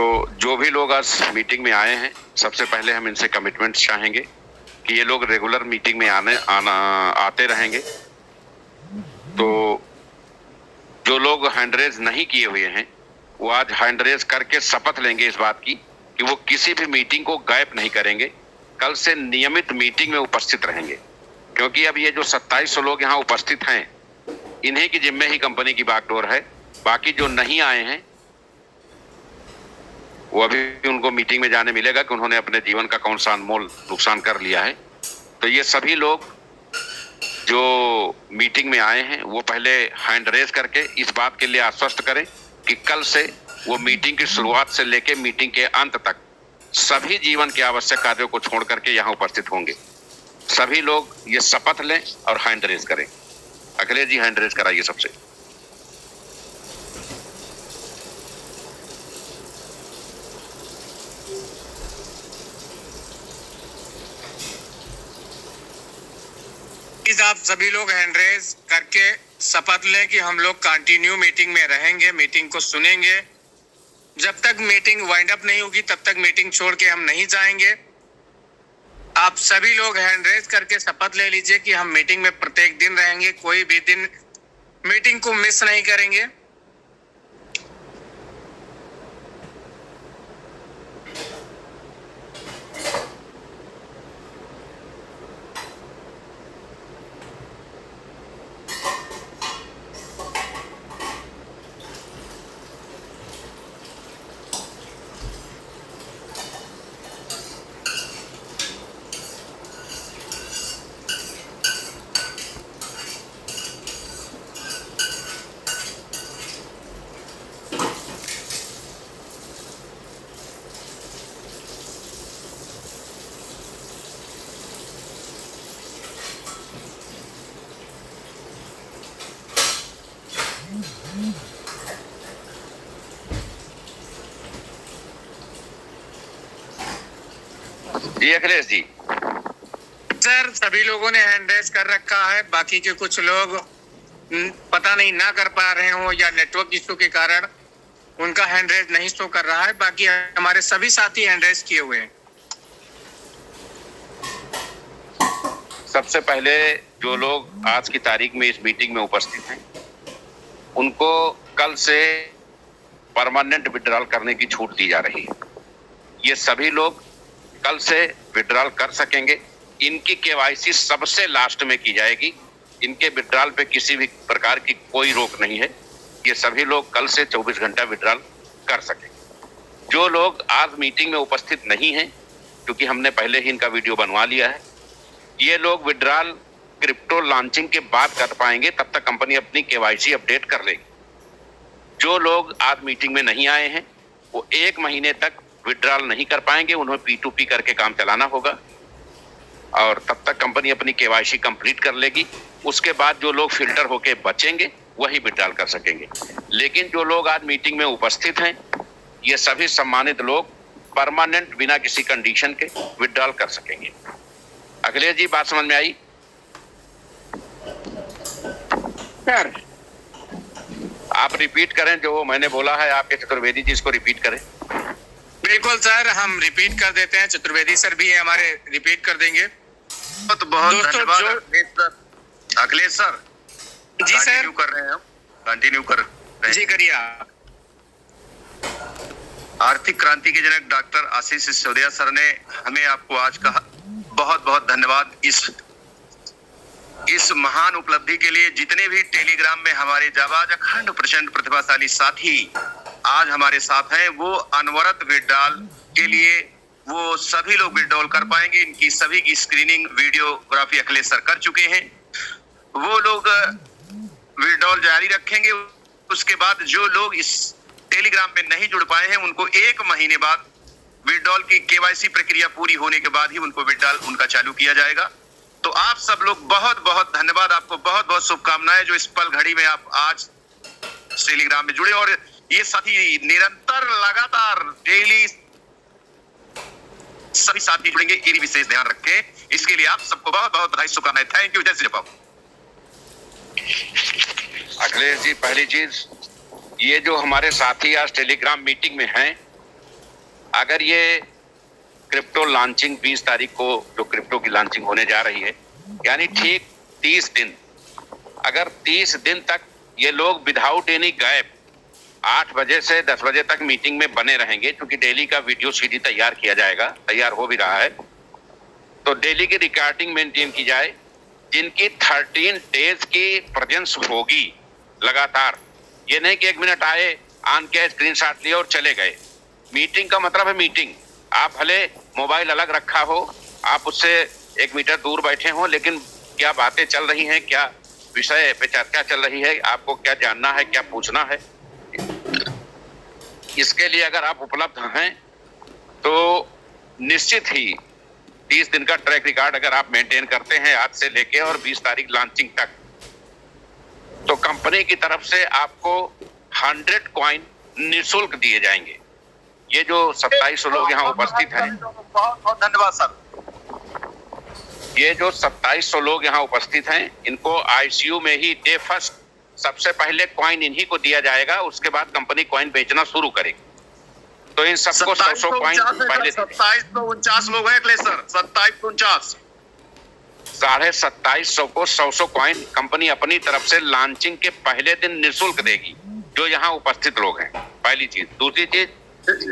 तो जो भी लोग आज मीटिंग में आए हैं, सबसे पहले हम इनसे कमिटमेंट चाहेंगे कि ये लोग रेगुलर मीटिंग में आते रहेंगे। तो जो लोग हैंड रेज नहीं किए हुए हैं वो आज हैंड रेज करके शपथ लेंगे इस बात की कि वो किसी भी मीटिंग को गैप नहीं करेंगे, कल से नियमित मीटिंग में उपस्थित रहेंगे। क्योंकि अब ये जो 2700 लोग यहाँ उपस्थित हैं, इन्हीं की जिम्मे ही कंपनी की बागडोर है। बाकी जो नहीं आए हैं वो अभी उनको मीटिंग में जाने मिलेगा कि उन्होंने अपने जीवन का कौन सा अनमोल नुकसान कर लिया है। तो ये सभी लोग जो मीटिंग में आए हैं वो पहले हैंड रेज करके इस बात के लिए आश्वस्त करें कि कल से वो मीटिंग की शुरुआत से लेकर मीटिंग के अंत तक सभी जीवन के आवश्यक कार्यों को छोड़ करके यहाँ उपस्थित होंगे। सभी लोग ये शपथ लें और हैंड रेज करें। अखिलेश जी, हैंड रेज कराइए सबसे। आप सभी लोग हैंड रेज करके शपथ लें कि हम लोग कंटिन्यू मीटिंग में रहेंगे, मीटिंग को सुनेंगे। जब तक मीटिंग वाइंड अप नहीं होगी तब तक मीटिंग छोड़ के हम नहीं जाएंगे। आप सभी लोग हैंड रेज करके शपथ ले लीजिए कि हम मीटिंग में प्रत्येक दिन रहेंगे, कोई भी दिन मीटिंग को मिस नहीं करेंगे। जी अखिलेश जी। सर, सभी लोगों ने हैंड रेज कर रखा है। बाकी के कुछ लोग पता नहीं ना कर पा रहे हो या नेटवर्क इशू के कारण उनका हैंड रेज नहीं शो कर रहा है। बाकी हमारे सभी साथी हैंड रेज किए हुए हैं। सबसे पहले जो लोग आज की तारीख में इस मीटिंग में उपस्थित हैं उनको कल से परमानेंट विड्रॉल करने की छूट दी जा रही है। ये सभी लोग कल से विड्रॉल कर सकेंगे। इनकी केवाईसी सबसे लास्ट में की जाएगी। इनके विड्रॉल पे किसी भी प्रकार की कोई रोक नहीं है। ये सभी लोग कल से 24 घंटा विड्रॉल कर सकेंगे। जो लोग आज मीटिंग में उपस्थित नहीं हैं, क्योंकि हमने पहले ही इनका वीडियो बनवा लिया है, ये लोग विड्रॉल क्रिप्टो लॉन्चिंग के बाद कर पाएंगे। तब तक कंपनी अपनी केवाईसी अपडेट कर लेगी। जो लोग आज मीटिंग में नहीं आए हैं वो 1 महीने तक विड्रॉल नहीं कर पाएंगे। उन्हें P2P करके काम चलाना होगा और तब तक कंपनी अपनी केवाईसी कंप्लीट कर लेगी। उसके बाद जो लोग फिल्टर होके बचेंगे वही विड्रॉल कर सकेंगे। लेकिन जो लोग आज मीटिंग में उपस्थित हैं ये सभी सम्मानित लोग परमानेंट बिना किसी कंडीशन के विड्रॉल कर सकेंगे। अखिलेश जी, बात समझ में आई? सर, आप रिपीट करें जो मैंने बोला है। आपके चतुर्वेदी जी इसको रिपीट करें। बिल्कुल सर, हम रिपीट कर देते हैं। चतुर्वेदी सर भी हमारे रिपीट कर देंगे। बहुत धन्यवाद अखिलेश सर। जी सर, कर रहे हैं हम, कंटिन्यू कर रहे हैं। जी करिए आप। आर्थिक क्रांति के जनक डॉक्टर आशीष सिसोदिया सर ने हमें आपको आज कहा बहुत बहुत धन्यवाद इस महान उपलब्धि के लिए। जितने भी टेलीग्राम में हमारे जाबाज अखंड प्रचंड प्रतिभाशाली साथी आज हमारे साथ हैं, वो अनवरत विड्रॉल के लिए वो सभी लोग विड्रॉल कर पाएंगे। इनकी सभी की स्क्रीनिंग वीडियोग्राफी अखिलेश सर कर चुके हैं। वो लोग विड्रॉल जारी रखेंगे। उसके बाद जो लोग इस टेलीग्राम में नहीं जुड़ पाए हैं उनको 1 महीने बाद विड्रॉल की केवाईसी प्रक्रिया पूरी होने के बाद ही उनको विड्रॉल उनका चालू किया जाएगा। तो आप सब लोग बहुत बहुत धन्यवाद। आपको बहुत बहुत शुभकामनाएं जो इस पल घड़ी में आप आज टेलीग्राम में जुड़े और ये साथी निरंतर लगातार डेली सभी साथी जुड़ेंगे। ये विशेष ध्यान रखें। इसके लिए आप सबको बहुत बहुत बधाई, शुभकामनाएं। Thank you. जय श्री राम। अखिलेश जी, पहली चीज ये जो हमारे साथी आज टेलीग्राम मीटिंग में हैं अगर ये क्रिप्टो लॉन्चिंग 20 तारीख को जो क्रिप्टो की लॉन्चिंग होने जा रही है, यानी ठीक 30 दिन, अगर 30 दिन तक ये लोग विदाउट एनी गैप 8 बजे से 10 बजे तक मीटिंग में बने रहेंगे, क्योंकि डेली का वीडियो सीडी तैयार किया जाएगा, तैयार हो भी रहा है, तो डेली की रिकॉर्डिंग मेंटेन की जाए। जिनकी 13 डेज की प्रेजेंस होगी लगातार, ये नहीं कि 1 मिनट आए, आन के स्क्रीनशॉट लिए और चले गए। मीटिंग का मतलब है मीटिंग। आप भले मोबाइल अलग रखा हो, आप उससे 1 मीटर दूर बैठे हो, लेकिन क्या बातें चल रही हैं, क्या विषय पे चर्चा चल रही है, आपको क्या जानना है, क्या पूछना है, इसके लिए अगर आप उपलब्ध हैं तो निश्चित ही 30 दिन का ट्रैक रिकॉर्ड अगर आप मेंटेन करते हैं आज से लेके और 20 तारीख लॉन्चिंग तक, तो कंपनी की तरफ से आपको 100 कॉइन निःशुल्क दिए जाएंगे। ये जो 2700 लोग यहाँ उपस्थित हैं, बहुत बहुत धन्यवाद सर। ये जो 2700 लोग यहाँ उपस्थित हैं, इनको आईसीयू में ही डे फर्स्ट सबसे पहले कॉइन इन्हीं को दिया जाएगा, उसके बाद कंपनी कॉइन बेचना शुरू करेगी। तो इन सबको 100 कॉइन पहले 2749 लोग हैं अखिलेश सर, 2749 2750 को 100 कॉइन कंपनी अपनी तरफ से लॉन्चिंग के पहले दिन निःशुल्क देगी, जो यहाँ उपस्थित लोग हैं। पहली चीज। दूसरी चीज,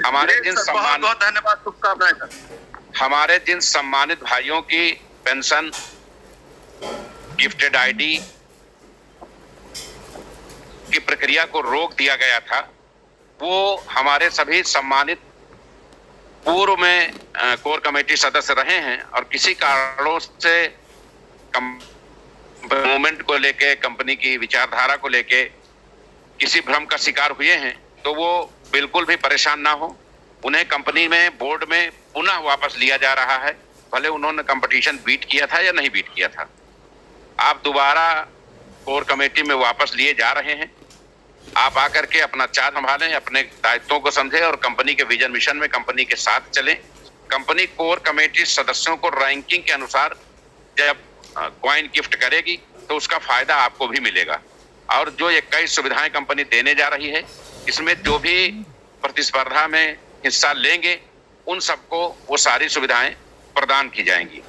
हमारे जिन सम्मान, बहुत धन्यवाद, शुभकामनाएं सर। हमारे जिन सम्मानित भाइयों की पेंशन, गिफ्टेड आईडी की प्रक्रिया को रोक दिया गया था, वो हमारे सभी सम्मानित पूर्व में कोर कमेटी सदस्य रहे हैं और किसी कारणों से मूवमेंट को लेके, कंपनी की विचारधारा को लेके किसी भ्रम का शिकार हुए हैं, तो वो बिल्कुल भी परेशान ना हो। उन्हें कंपनी में, बोर्ड में पुनः वापस लिया जा रहा है, भले उन्होंने कंपटीशन बीट किया था या नहीं बीट किया था। आप दोबारा कोर कमेटी में वापस लिए जा रहे हैं। आप आकर के अपना चार्ज संभालें, अपने दायित्वों को समझें और कंपनी के विजन मिशन में कंपनी के साथ चलें। कंपनी कोर कमेटी सदस्यों को रैंकिंग के अनुसार जब कॉइन गिफ्ट करेगी तो उसका फायदा आपको भी मिलेगा। और जो 21 सुविधाएं कंपनी देने जा रही है, इसमें जो भी प्रतिस्पर्धा में हिस्सा लेंगे उन सबको वो सारी सुविधाएं प्रदान की जाएंगी।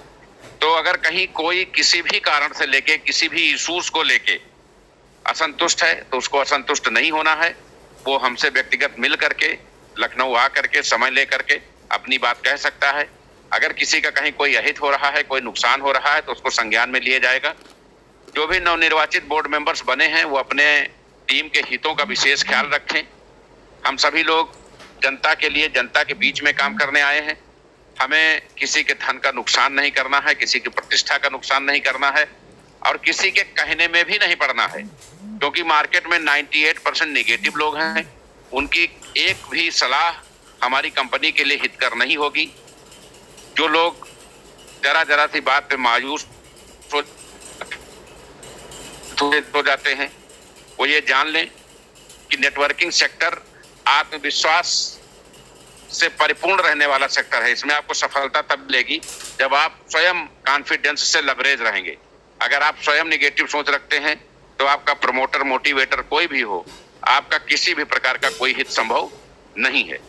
तो अगर कहीं कोई किसी भी कारण से लेके, किसी भी इशूज को लेके असंतुष्ट है, तो उसको असंतुष्ट नहीं होना है। वो हमसे व्यक्तिगत मिल करके, लखनऊ आ करके, समय ले करके अपनी बात कह सकता है। अगर किसी का कहीं कोई अहित हो रहा है, कोई नुकसान हो रहा है, तो उसको संज्ञान में लिया जाएगा। जो भी नवनिर्वाचित बोर्ड मेंबर्स बने हैं, वो अपने टीम के हितों का विशेष ख्याल रखें। हम सभी लोग जनता के लिए, जनता के बीच में काम करने आए हैं। हमें किसी के धन का नुकसान नहीं करना है, किसी की प्रतिष्ठा का नुकसान नहीं करना है और किसी के कहने में भी नहीं पड़ना है, क्योंकि मार्केट में 98% नेगेटिव लोग हैं। उनकी एक भी सलाह हमारी कंपनी के लिए हितकर नहीं होगी। जो लोग जरा सी बात पे मायूस हो जाते हैं, वो ये जान लें कि नेटवर्किंग सेक्टर आत्मविश्वास से परिपूर्ण रहने वाला सेक्टर है। इसमें आपको सफलता तब मिलेगी जब आप स्वयं कॉन्फिडेंस से लवरेज रहेंगे। अगर आप स्वयं निगेटिव सोच रखते हैं, तो आपका प्रमोटर, मोटिवेटर कोई भी हो, आपका किसी भी प्रकार का कोई हित संभव नहीं है।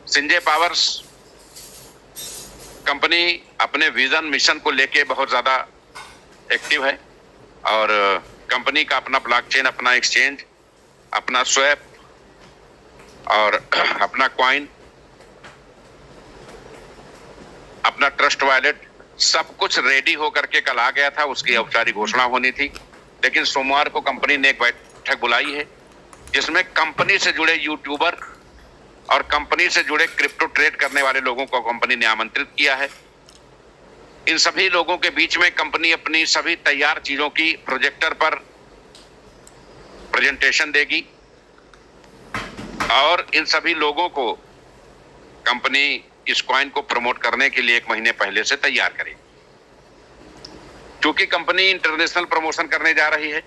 संजय पावर्स कंपनी अपने विजन मिशन को लेके बहुत ज्यादा एक्टिव है और कंपनी का अपना ब्लॉकचेन, अपना एक्सचेंज, अपना स्वैप और अपना कॉइन, अपना ट्रस्ट वॉलेट, सब कुछ रेडी होकर के कल आ गया था। उसकी औपचारिक घोषणा होनी थी, लेकिन सोमवार को कंपनी ने एक बैठक बुलाई है जिसमें कंपनी से जुड़े यूट्यूबर और कंपनी से जुड़े क्रिप्टो ट्रेड करने वाले लोगों को कंपनी ने आमंत्रित किया है। इन सभी लोगों के बीच में कंपनी अपनी सभी तैयार चीजों की प्रोजेक्टर पर प्रेजेंटेशन देगी और इन सभी लोगों को कंपनी इस कॉइन को प्रमोट करने के लिए 1 महीने पहले से तैयार करेगी। क्योंकि कंपनी इंटरनेशनल प्रमोशन करने जा रही है,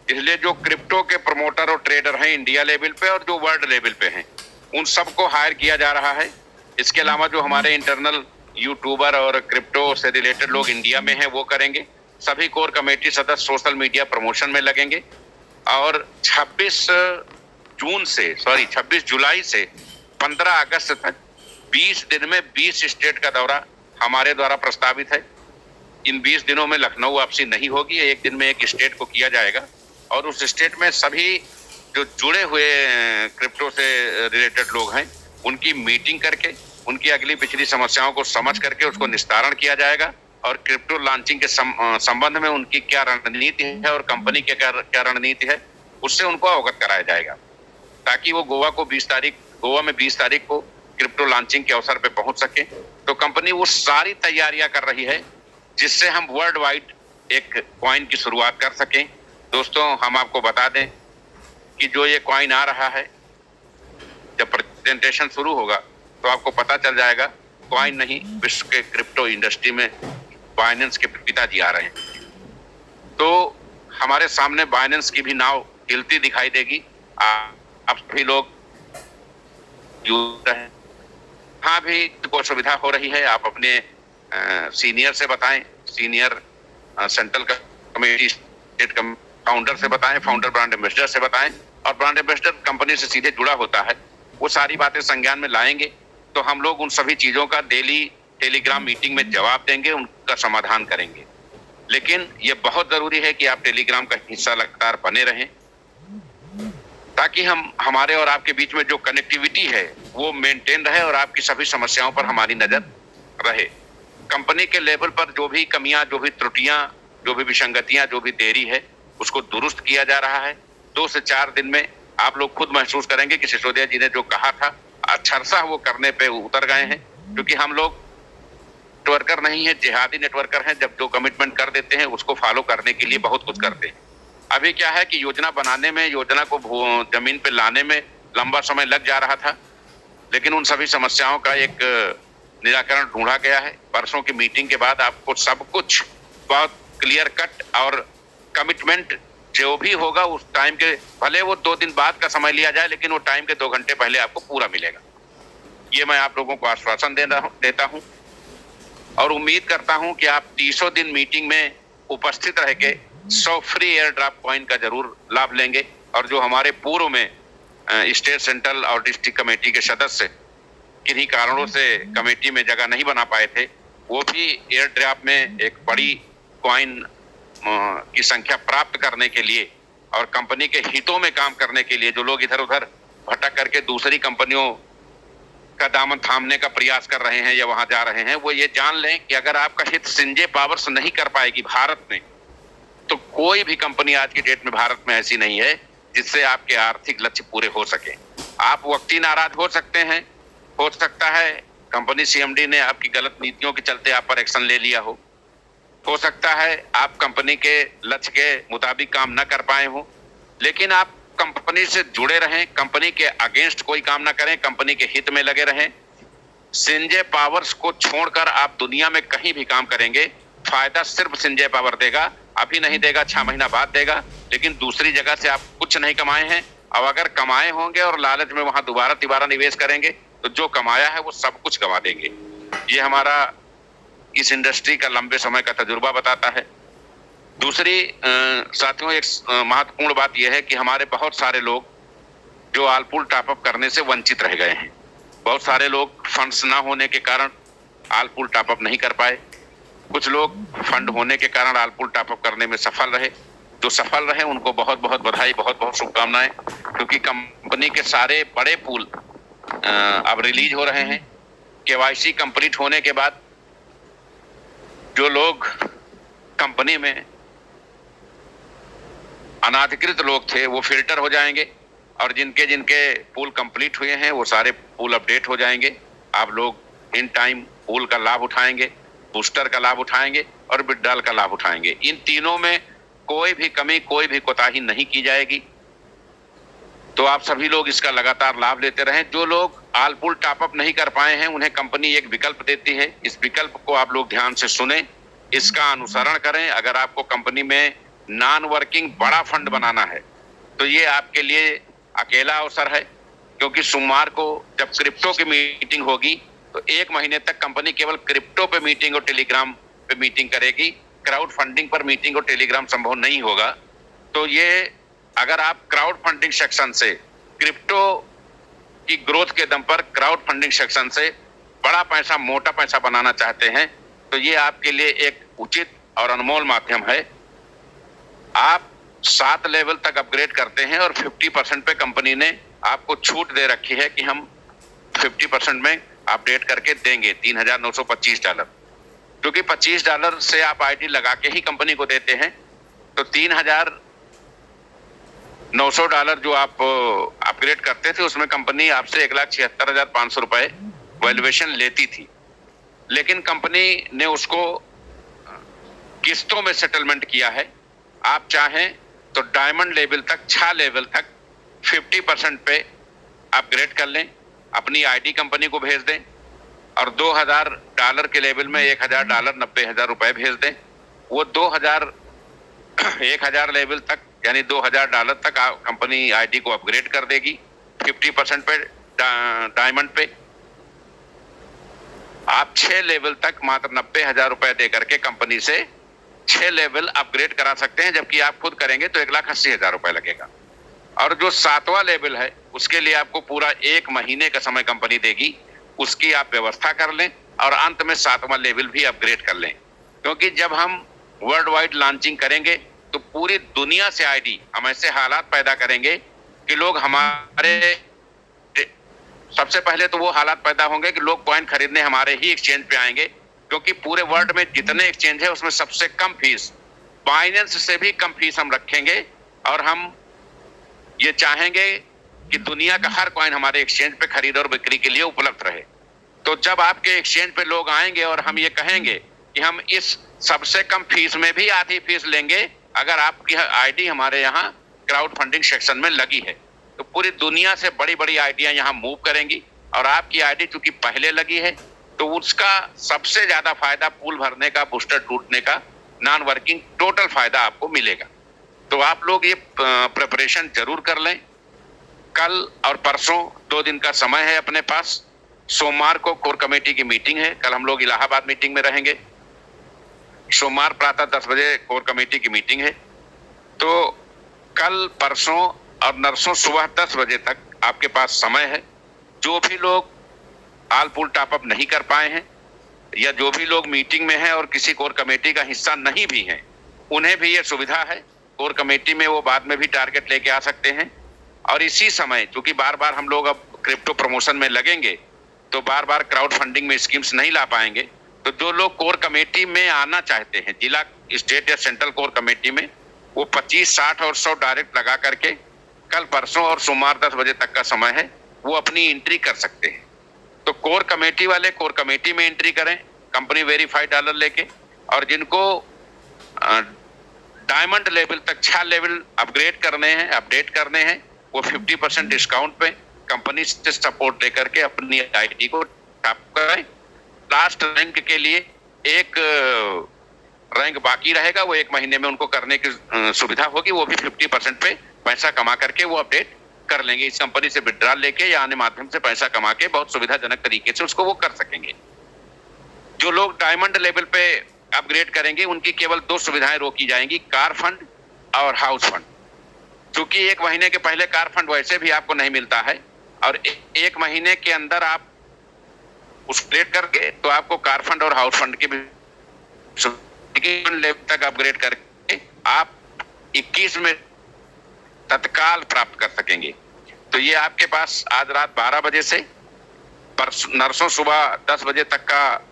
इसलिए जो क्रिप्टो के प्रमोटर और ट्रेडर हैं इंडिया लेवल पे और जो वर्ल्ड लेवल पे हैं, उन सबको हायर किया जा रहा है। इसके अलावा जो हमारे इंटरनल यूट्यूबर और क्रिप्टो से रिलेटेड लोग इंडिया में हैं, वो करेंगे। सभी कोर कमेटी सदस्य सोशल मीडिया प्रमोशन में लगेंगे और 26 जुलाई से 15 अगस्त तक 20 दिन में 20 स्टेट का दौरा हमारे द्वारा प्रस्तावित है। इन 20 दिनों में लखनऊ वापसी नहीं होगी, एक दिन में एक स्टेट को किया जाएगा और उस स्टेट में सभी जो जुड़े हुए क्रिप्टो से रिलेटेड लोग हैं उनकी मीटिंग करके उनकी अगली पिछली समस्याओं को समझ करके उसको निस्तारण किया जाएगा और क्रिप्टो लॉन्चिंग के संबंध में उनकी क्या रणनीति है और कंपनी की क्या रणनीति है उससे उनको अवगत कराया जाएगा, ताकि वो गोवा में 20 तारीख को क्रिप्टो लॉन्चिंग के अवसर पे पहुंच सके। तो कंपनी वो सारी तैयारियां कर रही है जिससे हम वर्ल्ड वाइड एक कॉइन की शुरुआत कर सकें। दोस्तों, हम आपको बता दें कि जो ये कॉइन आ रहा है, जब प्रेजेंटेशन शुरू होगा तो आपको पता चल जाएगा। कॉइन नहीं, विश्व के क्रिप्टो इंडस्ट्री में बाइनेंस के पिताजी आ रहे हैं। तो हमारे सामने बाइनेंस की भी नाव हिलती दिखाई देगी। आप सभी लोग यूज रहे, हाँ भी कोई सुविधा हो रही है, आप अपने सीनियर से बताएं, senior central committee state founder से बताएं, फाउंडर ब्रांड एम्बेसडर से बताएं, और ब्रांड एम्बेसडर कंपनी से सीधे जुड़ा होता है, वो सारी बातें संज्ञान में लाएंगे तो हम लोग उन सभी चीजों का डेली टेलीग्राम मीटिंग में जवाब देंगे, उनका समाधान करेंगे। लेकिन ये बहुत जरूरी है कि आप टेलीग्राम का हिस्सा लगातार बने रहें, ताकि हमारे और आपके बीच में जो कनेक्टिविटी है वो मेंटेन रहे और आपकी सभी समस्याओं पर हमारी नजर रहे। कंपनी के लेवल पर जो भी कमियां, जो भी त्रुटियां, जो भी विसंगतियां, जो भी देरी है उसको दुरुस्त किया जा रहा है। 2 से 4 दिन में आप लोग खुद महसूस करेंगे कि सिसोदिया जी ने जो कहा था अक्षरशः वो करने पे उतर गए हैं, क्योंकि हम लोग नेटवर्कर नहीं है, जिहादी नेटवर्कर हैं। जब जो कमिटमेंट कर देते हैं उसको फॉलो करने के लिए बहुत कुछ करते हैं। अभी क्या है कि योजना बनाने में, योजना को जमीन पे लाने में लंबा समय लग जा रहा था, लेकिन उन सभी समस्याओं का एक निराकरण ढूंढा गया है। वर्षों की मीटिंग के बाद आपको सब कुछ बहुत क्लियर कट और कमिटमेंट जो भी होगा उस टाइम के, भले वो 2 दिन बाद का समय लिया जाए, लेकिन वो टाइम के 2 घंटे पहले आपको पूरा मिलेगा। ये मैं आप लोगों को आश्वासन देता हूं और उम्मीद करता हूं कि आप 300 दिन मीटिंग में उपस्थित रह के 100 फ्री एयर ड्रॉप कॉइन का जरूर लाभ लेंगे। और जो हमारे पूर्व में स्टेट, सेंट्रल और डिस्ट्रिक्ट कमेटी के सदस्य किन्हीं कारणों से कमेटी में जगह नहीं बना पाए थे, वो भी एयर ड्रॉप में एक बड़ी कॉइन की संख्या प्राप्त करने के लिए और कंपनी के हितों में काम करने के लिए, जो लोग इधर उधर भटक करके दूसरी कंपनियों का दामन थामने का प्रयास कर रहे हैं या वहां जा रहे हैं, वो ये जान लें कि अगर आपका हित संजय पावर्स नहीं कर पाएगी भारत में, तो कोई भी कंपनी आज की डेट में भारत में ऐसी नहीं है जिससे आपके आर्थिक लक्ष्य पूरे हो सके। आप वक्ती नाराज हो सकते हैं, हो सकता है कंपनी सीएमडी ने आपकी गलत नीतियों के चलते आप पर एक्शन ले लिया हो सकता है आप कंपनी के लक्ष्य के मुताबिक काम न कर पाए हो, लेकिन आप कंपनी से जुड़े रहें, कंपनी के अगेंस्ट कोई काम ना करें, कंपनी के हित में लगे रहें। संजय पावर्स को छोड़कर आप दुनिया में कहीं भी काम करेंगे, फायदा सिर्फ संजय पावर देगा। अभी नहीं देगा, 6 महीना बाद देगा, लेकिन दूसरी जगह से आप कुछ नहीं कमाए हैं। अब अगर कमाए होंगे और लालच में वहां दोबारा निवेश करेंगे तो जो कमाया है वो सब कुछ गंवा देंगे। ये हमारा इस इंडस्ट्री का लंबे समय का तजुर्बा बताता है। दूसरी साथियों, एक महत्वपूर्ण बात यह है कि हमारे बहुत सारे लोग जो आलपुल टॉपअप करने से वंचित रह गए हैं। बहुत सारे लोग फंड्स ना होने के कारण आलपुल टॉपअप नहीं कर पाए, कुछ लोग फंड होने के कारण आलपुल टॉपअप करने में सफल रहे। जो सफल रहे उनको बहुत बहुत बधाई, बहुत बहुत शुभकामनाएं, क्योंकि कंपनी के सारे बड़े पूल अब रिलीज हो रहे हैं। केवाईसी कंप्लीट होने के बाद जो लोग कंपनी में अनाधिकृत लोग थे वो फिल्टर हो जाएंगे और जिनके जिनके पूल कंप्लीट हुए हैं वो सारे पूल अपडेट हो जाएंगे। आप लोग इन टाइम पूल का लाभ उठाएंगे, बूस्टर का लाभ उठाएंगे और विड्रॉल का लाभ उठाएंगे। इन तीनों में कोई भी कमी, कोई भी कोताही नहीं की जाएगी। तो आप सभी लोग इसका लगातार लाभ लेते रहें। जो लोग आलपुल टॉपअप नहीं कर पाए हैं उन्हें कंपनी एक विकल्प देती है। इस विकल्प को आप लोग ध्यान से सुने, इसका अनुसरण करें। अगर आपको कंपनी में नॉन वर्किंग बड़ा फंड बनाना है तो ये आपके लिए अकेला अवसर है, क्योंकि सोमवार को जब क्रिप्टो की मीटिंग होगी तो 1 महीने तक कंपनी केवल क्रिप्टो पे मीटिंग और टेलीग्राम पे मीटिंग करेगी। क्राउड फंडिंग पर मीटिंग और टेलीग्राम संभव नहीं होगा। तो ये अगर आप क्राउड फंडिंग सेक्शन से क्रिप्टो की ग्रोथ के दम पर क्राउड फंडिंग सेक्शन से बड़ा पैसा, मोटा पैसा बनाना चाहते हैं तो ये आपके लिए एक उचित और अनमोल माध्यम है। आप 7 लेवल तक अपग्रेड करते हैं और 50% पे कंपनी ने आपको छूट दे रखी है कि हम 50% में अपडेट करके देंगे $3,925, क्योंकि $25 से आप आईडी लगा के ही कंपनी को देते हैं, तो $3,900 जो आप अपग्रेड करते थे उसमें कंपनी आपसे 1,76,500 रुपए वैल्यूएशन लेती थी। लेकिन कंपनी ने उसको किस्तों में सेटलमेंट किया है। आप चाहें तो डायमंड लेवल तक, 6 लेवल तक 50% पे अपग्रेड कर लें, अपनी आईडी कंपनी को भेज दें और $2,000 के लेवल में $1,000 $90,000 रुपए भेज दें। वो 1,000 लेवल तक यानी $2,000 तक कंपनी आईडी को अपग्रेड कर देगी 50% पे डायमंड पे। आप 6 लेवल तक मात्र $90,000 रुपए दे करके कंपनी से 6 लेवल अपग्रेड करा सकते हैं, जबकि आप खुद करेंगे तो 1,80,000 रुपए लगेगा। और जो 7वां लेवल है उसके लिए आपको पूरा 1 महीने का समय कंपनी देगी, उसकी आप व्यवस्था कर लें और अंत में 7वां लेवल भी अपग्रेड कर लें। क्योंकि जब हम वर्ल्ड वाइड लॉन्चिंग करेंगे तो पूरी दुनिया से आईडी, हम ऐसे हालात पैदा करेंगे कि लोग हमारे, सबसे पहले तो वो हालात पैदा होंगे कि लोग कॉइन खरीदने हमारे ही एक्सचेंज पे आएंगे, क्योंकि पूरे वर्ल्ड में जितने एक्सचेंज है उसमें सबसे कम फीस, बाइनेंस से भी कम फीस हम रखेंगे। और हम ये चाहेंगे कि दुनिया का हर कॉइन हमारे एक्सचेंज पे खरीद और बिक्री के लिए उपलब्ध रहे। तो जब आपके एक्सचेंज पे लोग आएंगे और हम ये कहेंगे कि हम इस सबसे कम फीस में भी आधी फीस लेंगे अगर आपकी आईडी हमारे यहाँ क्राउड फंडिंग सेक्शन में लगी है, तो पूरी दुनिया से बड़ी बड़ी आईडियां यहाँ मूव करेंगी और आपकी आईडी चूंकि पहले लगी है तो उसका सबसे ज्यादा फायदा पूल भरने का, बूस्टर टूटने का, नॉन वर्किंग टोटल फायदा आपको मिलेगा। तो आप लोग ये प्रिपरेशन जरूर कर लें। कल और परसों 2 दिन का समय है अपने पास। सोमवार को कोर कमेटी की मीटिंग है, कल हम लोग इलाहाबाद मीटिंग में रहेंगे। सोमवार प्रातः 10 बजे कोर कमेटी की मीटिंग है। तो कल, परसों और नरसों सुबह 10 बजे तक आपके पास समय है। जो भी लोग आल पूल टॉपअप नहीं कर पाए हैं या जो भी लोग मीटिंग में हैं और किसी कोर कमेटी का हिस्सा नहीं भी हैं, उन्हें भी ये सुविधा है। कोर कमेटी में वो बाद में भी टारगेट लेके आ सकते हैं। और इसी समय, क्योंकि बार बार हम लोग अब क्रिप्टो प्रमोशन में लगेंगे तो बार बार क्राउड फंडिंग में स्कीम्स नहीं ला पाएंगे, तो जो लोग कोर कमेटी में आना चाहते हैं, जिला, स्टेट या सेंट्रल कोर कमेटी में, वो 25, 60 और 100 डायरेक्ट लगा करके कल, परसों और सोमवार 10 बजे तक का समय है, वो अपनी एंट्री कर सकते हैं। तो कोर कमेटी वाले कोर कमेटी में एंट्री करें कंपनी वेरीफाइड डॉलर लेके, और जिनको डायमंड लेवल तक 6 लेवल अपग्रेड करने हैं, अपडेट करने हैं, वो 50% डिस्काउंट पे कंपनी से सपोर्ट लेकर के अपनी आईडी को टॉप करें। लास्ट रैंक के लिए एक रैंक बाकी रहेगा, वो 1 महीने में उनको करने की सुविधा होगी। वो भी 50% पे पैसा कमा करके वो अपडेट कर लेंगे। इस कंपनी से विड्रॉल लेके या अन्य माध्यम से पैसा कमा के बहुत सुविधाजनक तरीके से उसको वो कर सकेंगे। जो लोग डायमंड लेवल पे अपग्रेड करेंगे उनकी केवल 2 सुविधाएं रोकी जाएंगी, कार फंड और हाउस फंड। क्योंकि 1 महीने के पहले कार फंड वैसे भी आपको नहीं मिलता है और 1 महीने के अंदर आप उस अपग्रेड करके तो आपको कार फंड और हाउस फंड के भी लेवल तक अपग्रेड करके आप 21 में तत्काल प्राप्त कर सकेंगे। तो ये आपके पास आज रात 12 बजे से नरसों सुबह 10 बजे तक का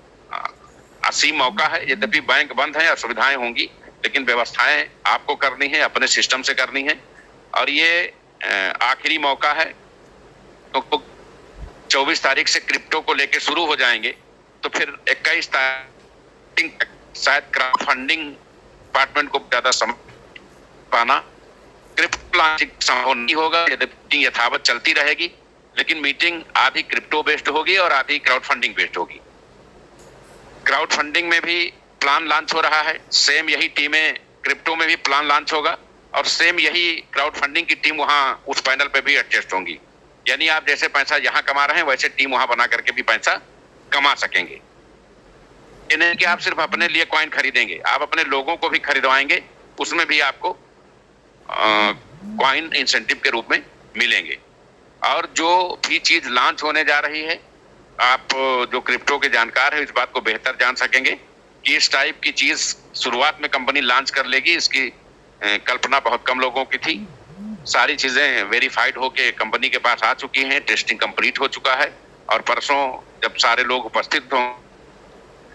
असीम मौका है। यद्यपि बैंक बंद है और सुविधाएं होंगी, लेकिन व्यवस्थाएं आपको करनी है, अपने सिस्टम से करनी है। और ये आखिरी मौका है। तो 24 तारीख से क्रिप्टो को लेके शुरू हो जाएंगे, तो फिर 21 तारीख तक शायद क्राउड फंडिंग डिपार्टमेंट को ज्यादा समय पाना। क्रिप्टो लॉन्चिंग संभव नहीं होगा, यद्यपि यथावत चलती रहेगी, लेकिन मीटिंग आधी क्रिप्टो बेस्ड होगी और आधी क्राउड फंडिंग बेस्ड होगी। क्राउड फंडिंग में भी प्लान लॉन्च हो रहा है, सेम यही टीमें क्रिप्टो में भी प्लान लॉन्च होगा और सेम यही क्राउड फंडिंग की टीम वहां उस पैनल पे भी एडजस्ट होंगी। यानी आप जैसे पैसा यहाँ कमा रहे हैं वैसे टीम वहां बना करके भी पैसा कमा सकेंगे। इन्हें कि आप सिर्फ अपने लिए कॉइन खरीदेंगे, आप अपने लोगों को भी खरीदवाएंगे, उसमें भी आपको कॉइन इंसेंटिव के रूप में मिलेंगे। और जो भी चीज लॉन्च होने जा रही है आप जो क्रिप्टो के जानकार है इस बात को बेहतर जान सकेंगे कि इस टाइप की चीज शुरुआत में कंपनी लॉन्च कर लेगी, इसकी कल्पना बहुत कम लोगों की थी। सारी चीजें वेरीफाइड होके कंपनी के पास आ चुकी हैं, टेस्टिंग कंप्लीट हो चुका है और परसों जब सारे लोग उपस्थित हों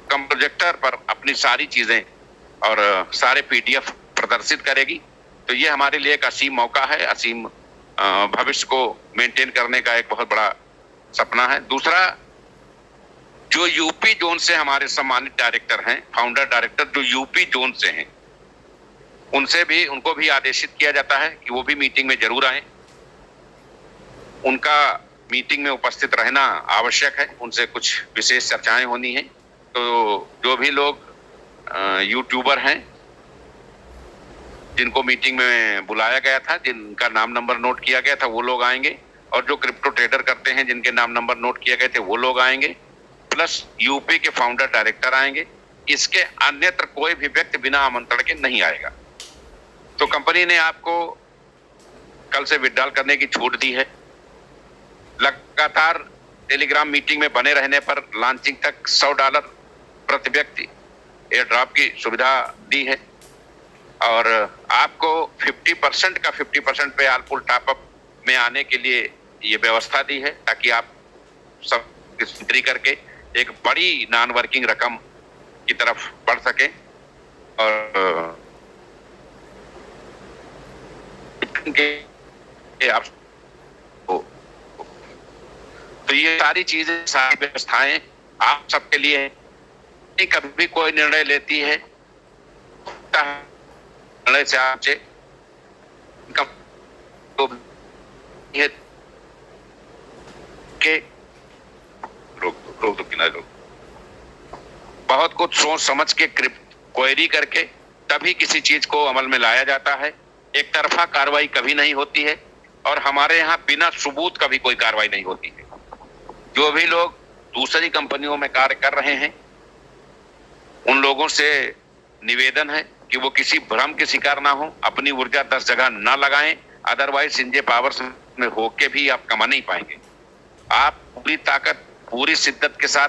प्रोजेक्टर पर अपनी सारी चीजें और सारे पीडीएफ प्रदर्शित करेगी। तो ये हमारे लिए एक असीम मौका है, असीम भविष्य को मेंटेन करने का एक बहुत बड़ा सपना है। दूसरा, जो यूपी जोन से हमारे सम्मानित डायरेक्टर हैं, फाउंडर डायरेक्टर जो यूपी जोन से हैं, उनको भी आदेशित किया जाता है कि वो भी मीटिंग में जरूर आए। उनका मीटिंग में उपस्थित रहना आवश्यक है, उनसे कुछ विशेष चर्चाएं होनी है। तो जो भी लोग यूट्यूबर हैं जिनको मीटिंग में बुलाया गया था, जिनका नाम नंबर नोट किया गया था, वो लोग आएंगे, और जो क्रिप्टो ट्रेडर करते हैं जिनके नाम नंबर नोट किए गए थे वो लोग आएंगे, प्लस यूपी के फाउंडर डायरेक्टर आएंगे। इसके अन्यत्र कोई भी व्यक्ति बिना आमंत्रण के नहीं आएगा। तो कंपनी ने आपको कल से विड्रॉल करने की छूट दी है। लगातार टेलीग्राम मीटिंग में बने रहने पर लॉन्चिंग तक $100 प्रति व्यक्ति एयर ड्रॉप की सुविधा दी है और आपको 50% का 50% पे आलपुल टॉपअप में आने के लिए ये व्यवस्था दी है, ताकि आप सब एंट्री करके एक बड़ी नॉन वर्किंग रकम की तरफ बढ़ सके। और आप तो ये सारी चीजें, सारी व्यवस्थाएं आप सबके लिए हैं। कभी भी कोई निर्णय लेती है, निर्णय से आपसे रोक दो किनारे, बहुत कुछ सोच समझ के क्वेरी करके तभी किसी चीज को अमल में लाया जाता है। एक तरफा कार्रवाई कभी नहीं होती है और हमारे यहाँ बिना सबूत कभी कोई कार्रवाई नहीं होती है। जो भी लोग दूसरी कंपनियों में कार्य कर रहे हैं उन लोगों से निवेदन है कि वो किसी भ्रम के शिकार ना हो, अपनी ऊर्जा 10 जगह ना लगाएं, अदरवाइज संजय पावर्स में होके भी आप कमा नहीं पाएंगे। आप पूरी ताकत, पूरी शिद्दत के साथ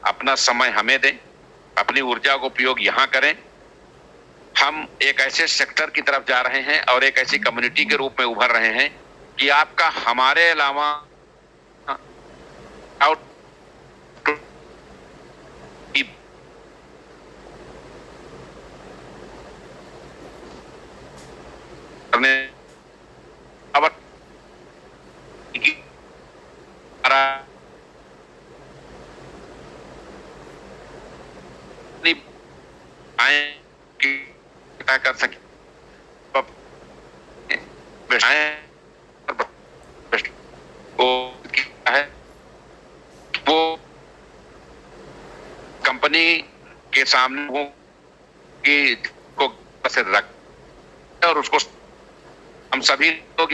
अपना समय हमें दें, अपनी ऊर्जा का उपयोग यहाँ करें। हम एक ऐसे सेक्टर की तरफ जा रहे हैं और एक ऐसी कम्युनिटी के रूप में उभर रहे हैं कि आपका हमारे अलावा कर सके वो कंपनी के सामने हो कि को रख और उसको हम सभी लोग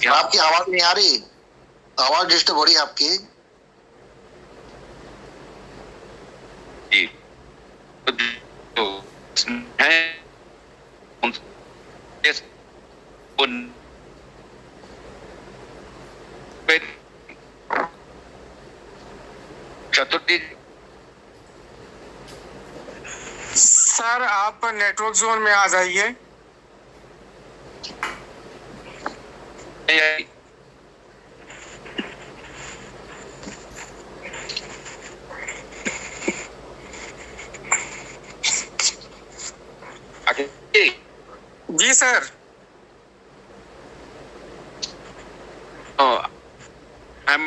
आपकी आवाज नहीं आ रही, आवाज डिस्टर्ब हो रही है आपकी। जी, तो है चतुर्थी सर, आप नेटवर्क जोन में आ जाइए। जी सर। हम